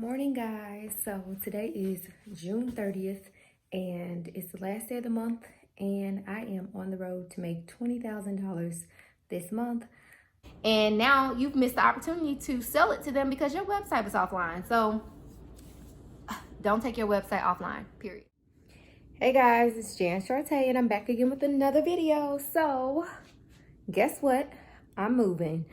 Morning, guys. So today is June 30th and it's the last day of the month, and I am on the road to make $20,000 this month. And now you've missed the opportunity to sell it to them because your website was offline. So don't take your website offline, period. Hey guys, it's Jan Chartay and I'm back again with another video. So guess what? I'm moving.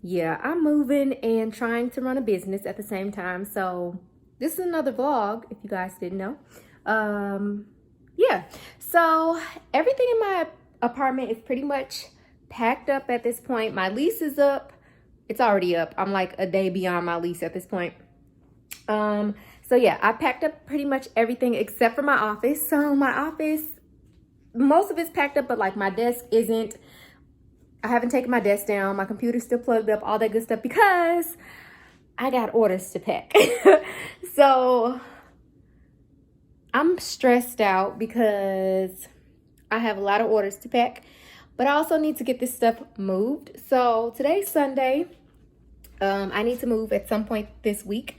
Yeah, I'm moving and trying to run a business at the same time. So this is another vlog, if you guys didn't know. Yeah, so everything in my apartment is pretty much packed up at this point. My lease is up. It's already up. I'm like a day beyond my lease at this point. So yeah, I packed up pretty much everything except for my office. So my office, most of it's packed up, but like my desk isn't. I haven't taken my desk down. My computer's still plugged up, all that good stuff, because I got orders to pack. So I'm stressed out because I have a lot of orders to pack, but I also need to get this stuff moved. So today's Sunday. I need to move at some point this week,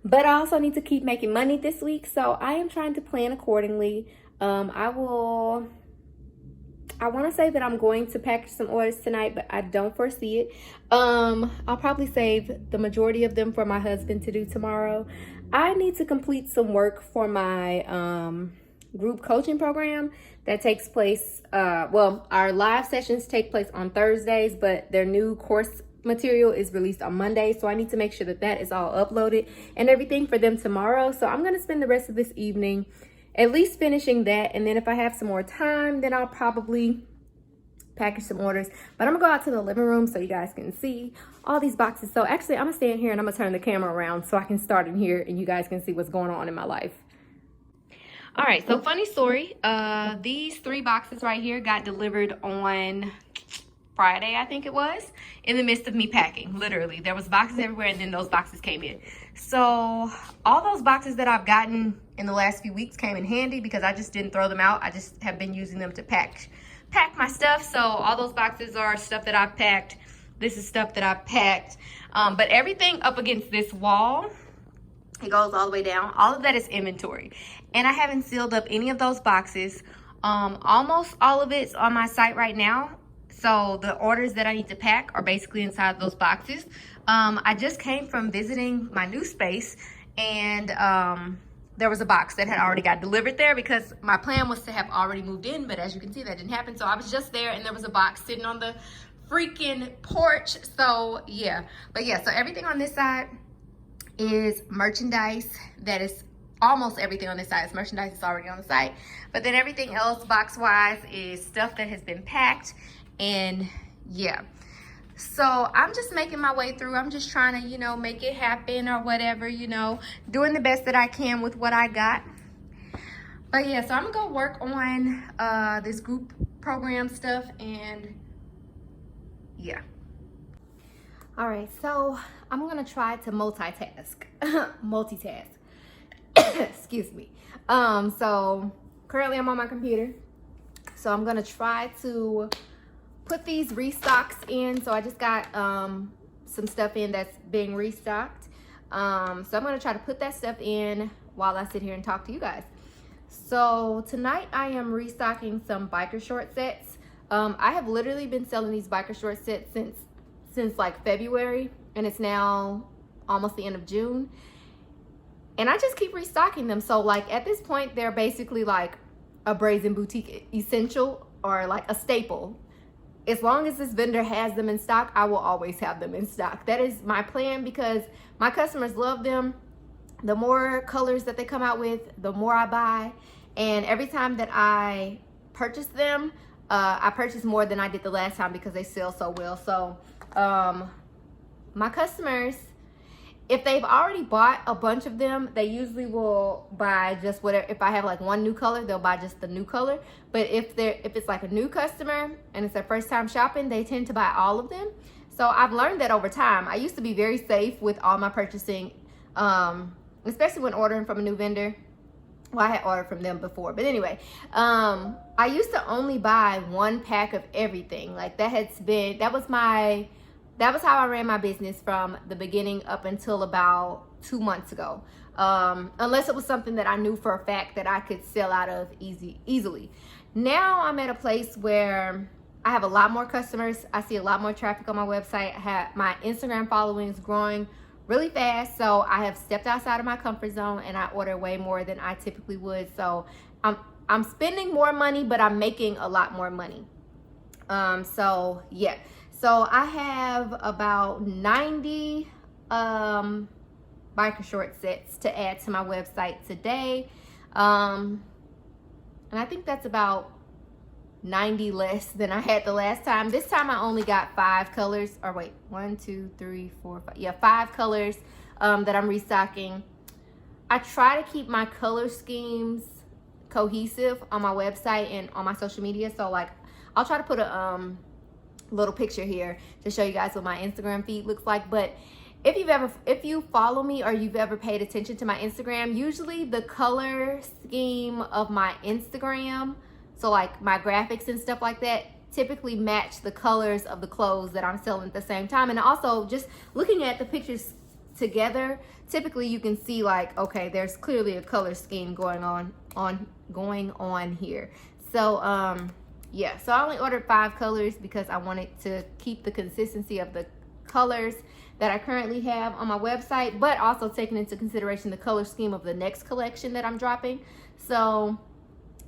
but I also need to keep making money this week. So I am trying to plan accordingly. I want to say that I'm going to package some orders tonight, but I don't foresee it. I'll probably save the majority of them for my husband to do tomorrow. I need to complete some work for my group coaching program that takes place. Well, our live sessions take place on Thursdays, but their new course material is released on Monday. So I need to make sure that that is all uploaded and everything for them tomorrow. So I'm going to spend the rest of this evening at least finishing that, and then if I have some more time, then I'll probably package some orders. But I'm gonna go out to the living room so you guys can see all these boxes. So actually, I'm gonna stay in here and I'm gonna turn the camera around so I can start in here and you guys can see what's going on in my life. All right, so funny story. These 3 boxes right here got delivered on Friday, I think it was, in the midst of me packing. Literally, there was boxes everywhere, and then those boxes came in. So all those boxes that I've gotten in the last few weeks came in handy because I just didn't throw them out. I just have been using them to pack my stuff. So all those boxes are stuff that I've packed. This is stuff that I've packed. But everything up against this wall, it goes all the way down. All of that is inventory, and I haven't sealed up any of those boxes. Almost all of it's on my site right now. So the orders that I need to pack are basically inside those boxes. I just came from visiting my new space, and there was a box that had already got delivered there because my plan was to have already moved in, but as you can see, that didn't happen. So I was just there and there was a box sitting on the freaking porch. So yeah, but yeah, so everything on this side is merchandise. That is almost everything on this side is merchandise that's already on the site. But then everything else box-wise is stuff that has been packed. And yeah, so I'm just making my way through. I'm just trying to, you know, make it happen or whatever, you know, doing the best that I can with what I got. But yeah, so I'm gonna go work on this group program stuff, and yeah. All right, so I'm gonna try to multitask. Excuse me. So currently I'm on my computer, so I'm gonna try to put these restocks in. So I just got some stuff in that's being restocked. So I'm gonna try to put that stuff in while I sit here and talk to you guys. So tonight I am restocking some biker short sets. I have literally been selling these biker short sets since like February, and it's now almost the end of June. And I just keep restocking them. So like at this point, they're basically like a Brazen Boutique essential, or like a staple. As long as this vendor has them in stock, I will always have them in stock. That is my plan because my customers love them. The more colors that they come out with, the more I buy. And every time that I purchase them, I purchase more than I did the last time because they sell so well. So my customers, if they've already bought a bunch of them, they usually will buy just whatever. If I have like one new color, they'll buy just the new color. But if it's like a new customer and it's their first time shopping, they tend to buy all of them. So I've learned that over time. I used to be very safe with all my purchasing, especially when ordering from a new vendor. Well, I had ordered from them before, but anyway, I used to only buy 1 pack of everything. Like that was my that was how I ran my business from the beginning up until about 2 months ago. Unless it was something that I knew for a fact that I could sell out of easily. Now I'm at a place where I have a lot more customers. I see a lot more traffic on my website. I have my Instagram following is growing really fast. So I have stepped outside of my comfort zone and I order way more than I typically would. So I'm spending more money, but I'm making a lot more money. So yeah. So I have about 90 biker short sets to add to my website today. And I think that's about 90 less than I had the last time. This time I only got 5 colors, or wait, 1, 2, 3, 4, 5. Yeah, 5 colors that I'm restocking. I try to keep my color schemes cohesive on my website and on my social media. So like, I'll try to put a little picture here to show you guys what my Instagram feed looks like. But if you follow me or you've ever paid attention to my Instagram, usually the color scheme of my Instagram, so like my graphics and stuff like that, typically match the colors of the clothes that I'm selling at the same time. And also just looking at the pictures together, typically you can see like, okay, there's clearly a color scheme going on here. So yeah, so I only ordered 5 colors because I wanted to keep the consistency of the colors that I currently have on my website, but also taking into consideration the color scheme of the next collection that I'm dropping. So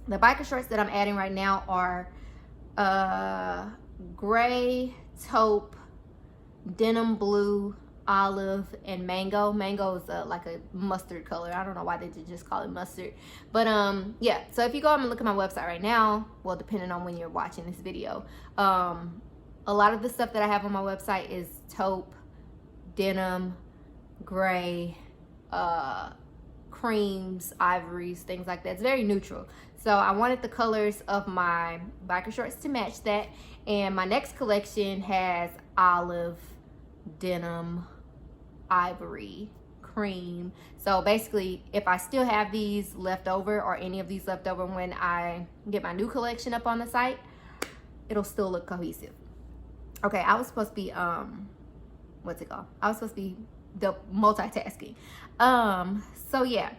the biker shorts that I'm adding right now are gray, taupe, denim blue, olive, and mango. Mango is like a mustard color. I don't know why they did just call it mustard. But yeah, so if you go and look at my website right now, well, depending on when you're watching this video, a lot of the stuff that I have on my website is taupe, denim, gray, creams, ivories, things like that. It's very neutral. So I wanted the colors of my biker shorts to match that. And my next collection has olive, denim, ivory, cream. So basically, if I still have these left over or any of these left over when I get my new collection up on the site, it'll still look cohesive. Okay, I was supposed to be what's it called? I was supposed to be the multitasking. So yeah,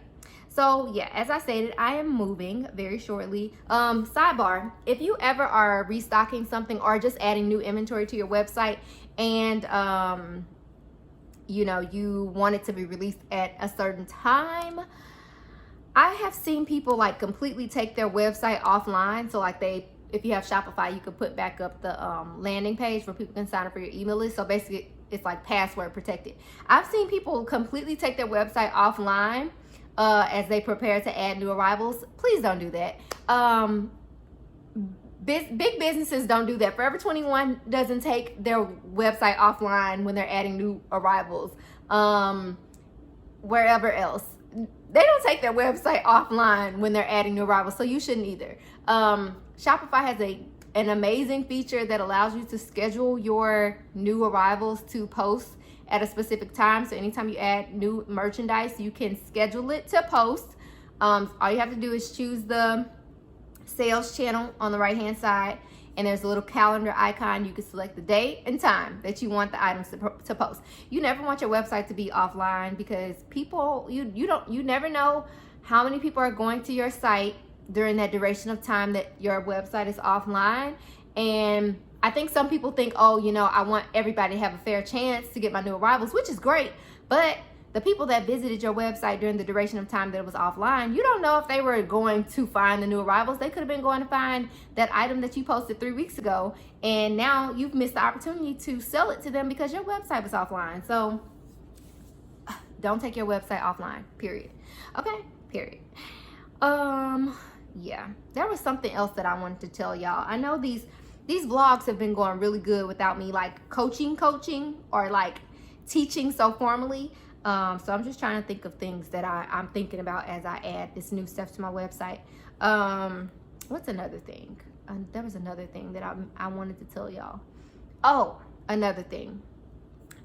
as I stated, I am moving very shortly. Sidebar, if you ever are restocking something or just adding new inventory to your website and you know, you want it to be released at a certain time, I have seen people like completely take their website offline. So like if you have Shopify, you could put back up the landing page where people can sign up for your email list. So basically it's like password protected. I've seen people completely take their website offline as they prepare to add new arrivals. Please don't do that. Big businesses don't do that. Forever 21 doesn't take their website offline when they're adding new arrivals. Wherever else, they don't take their website offline when they're adding new arrivals, so you shouldn't either. Shopify has an amazing feature that allows you to schedule your new arrivals to post at a specific time. So anytime you add new merchandise, you can schedule it to post. All you have to do is choose the sales channel on the right hand side, and there's a little calendar icon. You can select the date and time that you want the items to post. You never want your website to be offline because people, you never know how many people are going to your site during that duration of time that your website is offline. And I think some people think, oh, you know, I want everybody to have a fair chance to get my new arrivals, which is great. But the people that visited your website during the duration of time that it was offline, you don't know if they were going to find the new arrivals. They could have been going to find that item that you posted 3 weeks ago, and now you've missed the opportunity to sell it to them because your website was offline. So don't take your website offline, period. Okay, period. Yeah, there was something else that I wanted to tell y'all. I know these vlogs have been going really good without me like coaching or like teaching so formally. So I'm just trying to think of things that I'm thinking about as I add this new stuff to my website. What's another thing? There was another thing that I wanted to tell y'all. Oh, another thing.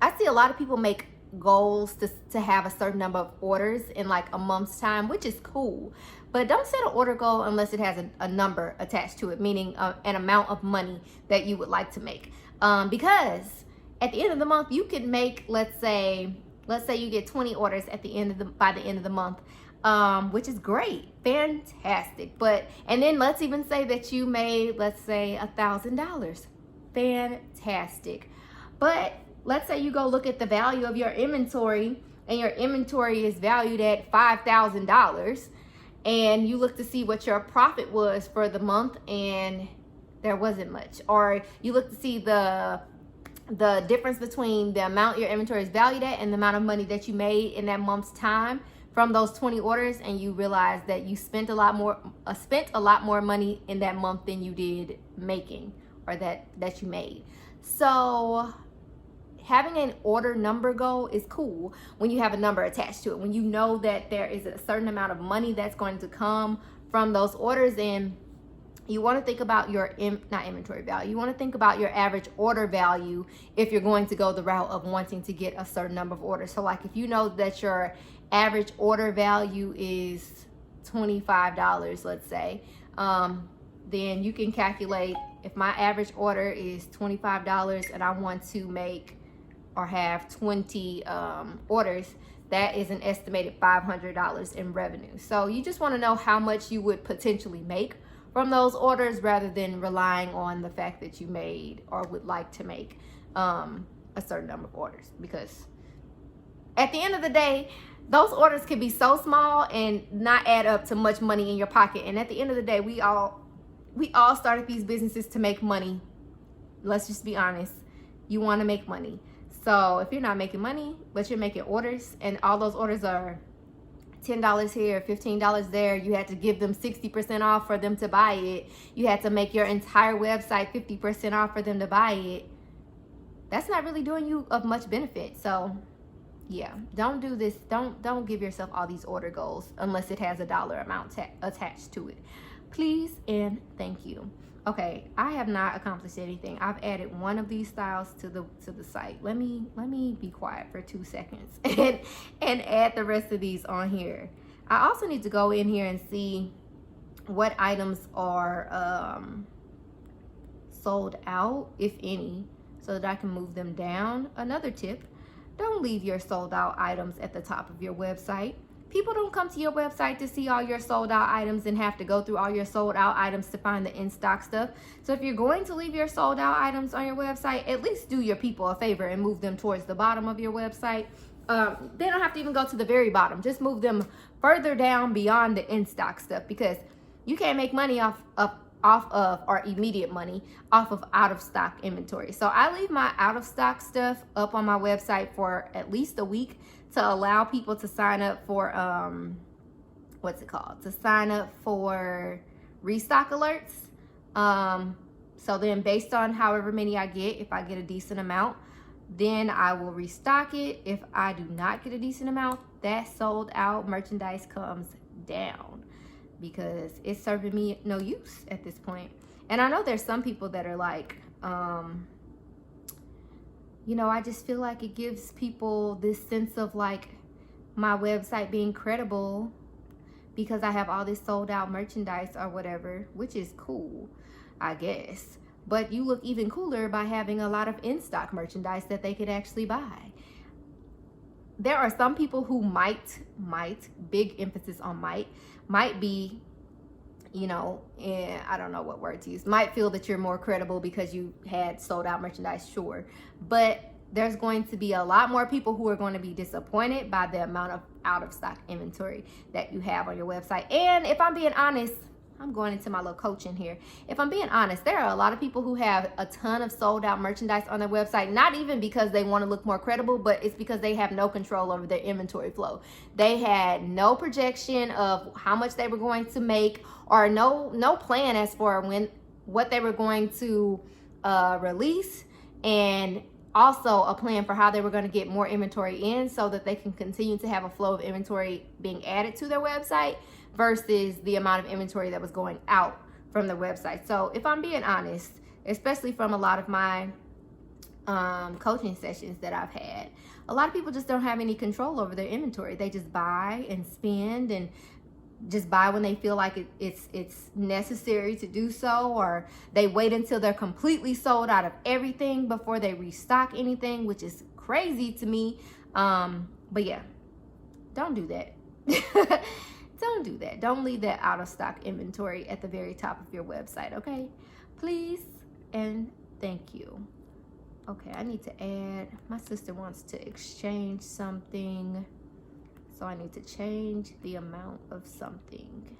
I see a lot of people make goals to have a certain number of orders in like a month's time, which is cool. But don't set an order goal unless it has a number attached to it, meaning an amount of money that you would like to make. Because at the end of the month, you could make, let's say you get 20 orders at the end of the by the end of the month, which is great, fantastic. But and then let's even say that you made, let's say, $1,000, fantastic. But let's say you go look at the value of your inventory, and your inventory is valued at $5,000, and you look to see what your profit was for the month, and there wasn't much. Or you look to see the difference between the amount your inventory is valued at and the amount of money that you made in that month's time from those 20 orders, and you realize that you spent a lot more money in that month than you did making, or that you made. So having an order number goal is cool when you have a number attached to it, when you know that there is a certain amount of money that's going to come from those orders. And you want to think about your not inventory value, you want to think about your average order value if you're going to go the route of wanting to get a certain number of orders. So like if you know that your average order value is $25, let's say, then you can calculate, if my average order is $25 and I want to make or have 20 orders, that is an estimated $500 in revenue. So you just want to know how much you would potentially make from those orders, rather than relying on the fact that you made or would like to make a certain number of orders. Because at the end of the day, those orders can be so small and not add up to much money in your pocket. And at the end of the day, we all started these businesses to make money. Let's just be honest. You want to make money. So if you're not making money, but you're making orders, and all those orders are $10 here, $15 there, you had to give them 60% off for them to buy it. You had to make your entire website 50% off for them to buy it. That's not really doing you of much benefit. So yeah, don't do this. Don't give yourself all these order goals unless it has a dollar amount attached to it. Please and thank you. Okay, I have not accomplished anything. I've added one of these styles to the site. Let me be quiet for 2 seconds and add the rest of these on here. I also need to go in here and see what items are sold out, if any, so that I can move them down. Another tip: don't leave your sold out items at the top of your website. People don't come to your website to see all your sold out items and have to go through all your sold out items to find the in-stock stuff. So if you're going to leave your sold out items on your website, at least do your people a favor and move them towards the bottom of your website. They don't have to even go to the very bottom. Just move them further down beyond the in-stock stuff, because you can't make money off of or immediate money off of out of stock inventory. So I leave my out of stock stuff up on my website for at least a week to allow people to sign up for to sign up for restock alerts. So then based on however many I get, if I get a decent amount, then I will restock it. If I do not get a decent amount, that sold out merchandise comes down, because it's serving me no use at this point. And I know there's some people that are like, I just feel like it gives people this sense of like my website being credible because I have all this sold out merchandise or whatever, which is cool, I guess. But you look even cooler by having a lot of in-stock merchandise that they could actually buy. There are some people who might, big emphasis on might be, I don't know what word to use, might feel that you're more credible because you had sold out merchandise, sure. But there's going to be a lot more people who are going to be disappointed by the amount of out of stock inventory that you have on your website. And if I'm being honest, I'm going into my little coaching here. If I'm being honest, there are a lot of people who have a ton of sold out merchandise on their website, not even because they want to look more credible, but it's because they have no control over their inventory flow. They had no projection of how much they were going to make, or no plan as for what they were going to release, and also a plan for how they were going to get more inventory in so that they can continue to have a flow of inventory being added to their website versus the amount of inventory that was going out from the website. So if I'm being honest, especially from a lot of my coaching sessions that I've had, a lot of people just don't have any control over their inventory. They just buy and spend, and just buy when they feel like it's necessary to do so, or they wait until they're completely sold out of everything before they restock anything, which is crazy to me. But yeah, don't do that. Don't do that. Don't leave that out of stock inventory at the very top of your website, okay? Please and thank you. Okay, I need to add, my sister wants to exchange something, so I need to change the amount of something.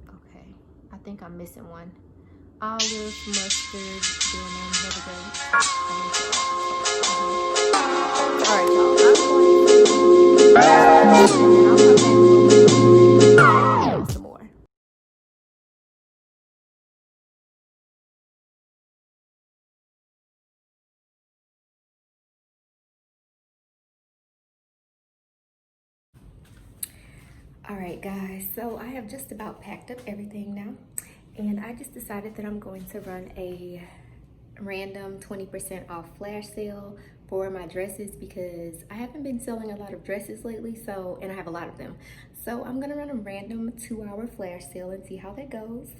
Okay, I think I'm missing one. Olive, mustard, heavy grapes. All right, y'all. I'm going to and then I'll come back a little bit later and some more. All right, guys. So I have just about packed up everything now, and I just decided that I'm going to run a random 20% off flash sale for my dresses because I haven't been selling a lot of dresses lately, so, and I have a lot of them. So I'm gonna run a random 2-hour flash sale and see how that goes.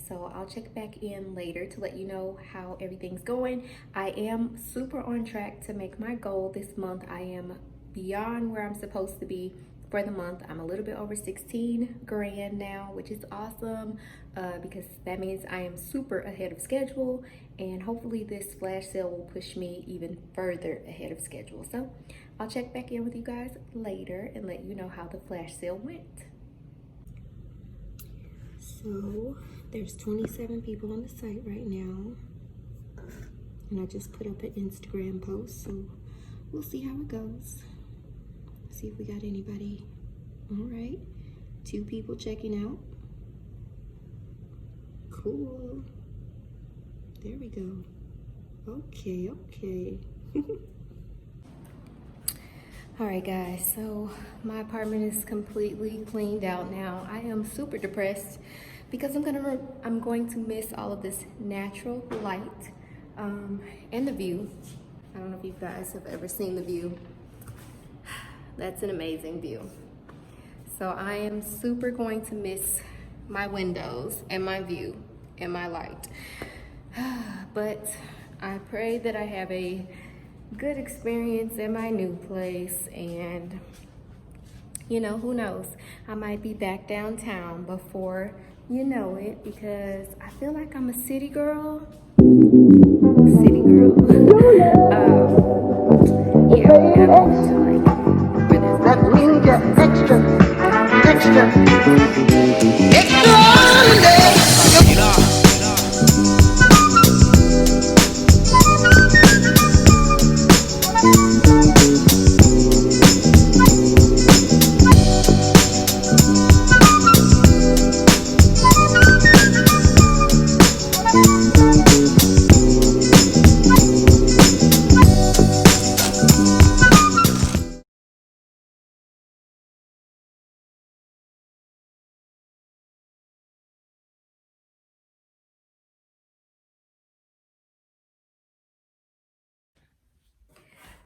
So I'll check back in later to let you know how everything's going. I am super on track to make my goal this month. I am beyond where I'm supposed to be for the month. I'm a little bit over 16 grand now, which is awesome because that means I am super ahead of schedule, and hopefully this flash sale will push me even further ahead of schedule. So I'll check back in with you guys later and let you know how the flash sale went. So there's 27 people on the site right now, and I just put up an Instagram post, so we'll see how it goes. See if we got anybody. All right, 2 people checking out. Cool. There we go. Okay. All right, guys, so my apartment is completely cleaned out now. I am super depressed because I'm going to miss all of this natural light and the view. I don't know if you guys have ever seen the view. That's an amazing view. So I am super going to miss my windows and my view and my light. But I pray that I have a good experience in my new place, and you know, who knows, I might be back downtown before you know it, because I feel like I'm a city girl. Yeah, and I'm moving to like where there's that means you're extraordinary.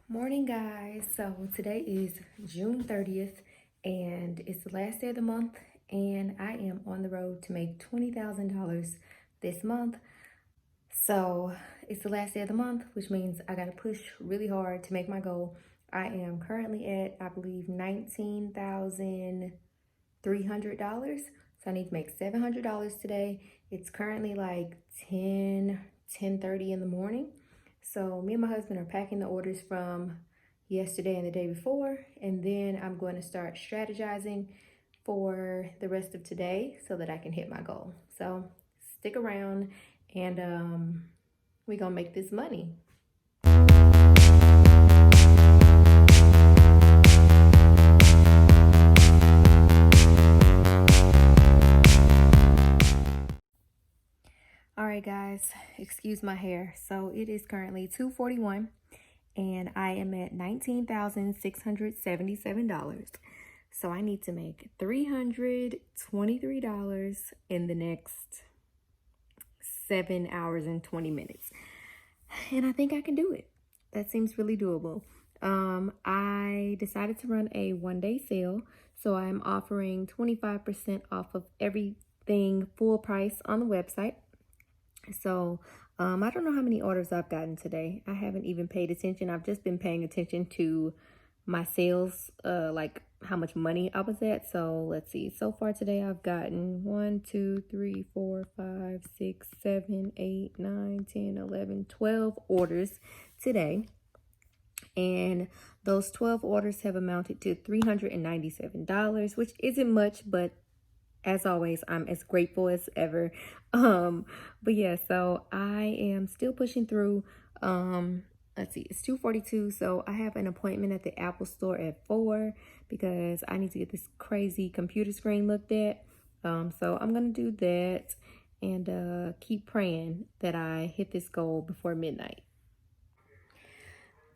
Morning, guys. So today is June 30th, and it's the last day of the month, and I am on the road to make $20,000 this month. So it's the last day of the month, which means I got to push really hard to make my goal. I am currently at, I believe, $19,300. So I need to make $700 today. It's currently like 10:30 in the morning. So me and my husband are packing the orders from yesterday and the day before, and then I'm going to start strategizing for the rest of today so that I can hit my goal. So stick around, and we're gonna make this money. All right, guys, excuse my hair. So it is currently 2:41, and I am at $19,677. So I need to make $323 in the next 7 hours and 20 minutes. And I think I can do it. That seems really doable. I decided to run a 1-day sale. So I'm offering 25% off of everything full price on the website. So I don't know how many orders I've gotten today. I haven't even paid attention. I've just been paying attention to my sales, like how much money I was at. So let's see. So far today, I've gotten 1, 2, 3, 4, 5, 6, 7, 8, 9, 10, 11, 12 orders today. And those 12 orders have amounted to $397, which isn't much, but as always, I'm as grateful as ever. But yeah, so I am still pushing through. Let's see, it's 2:42, so I have an appointment at the Apple store at 4 because I need to get this crazy computer screen looked at. So I'm gonna do that and keep praying that I hit this goal before midnight.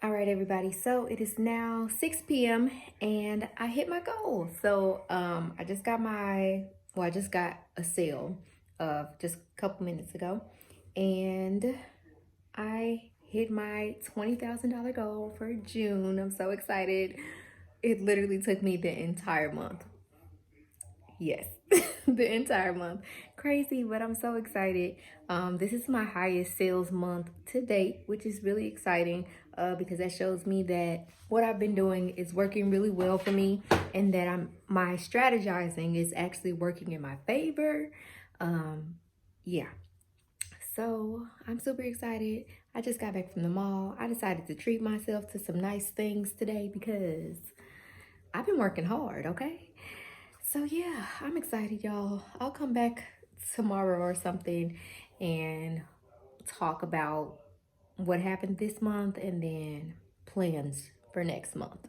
All right, everybody. So it is now 6 p.m. and I hit my goal. So I just got I just got a sale of just a couple minutes ago, and I hit my $20,000 goal for June. I'm so excited. It literally took me the entire month. Yes, the entire month. Crazy, but I'm so excited. This is my highest sales month to date, which is really exciting because that shows me that what I've been doing is working really well for me, and that my strategizing is actually working in my favor. Yeah. So I'm super excited. I just got back from the mall. I decided to treat myself to some nice things today because I've been working hard, okay? So yeah, I'm excited, y'all. I'll come back tomorrow or something and talk about what happened this month and then plans for next month.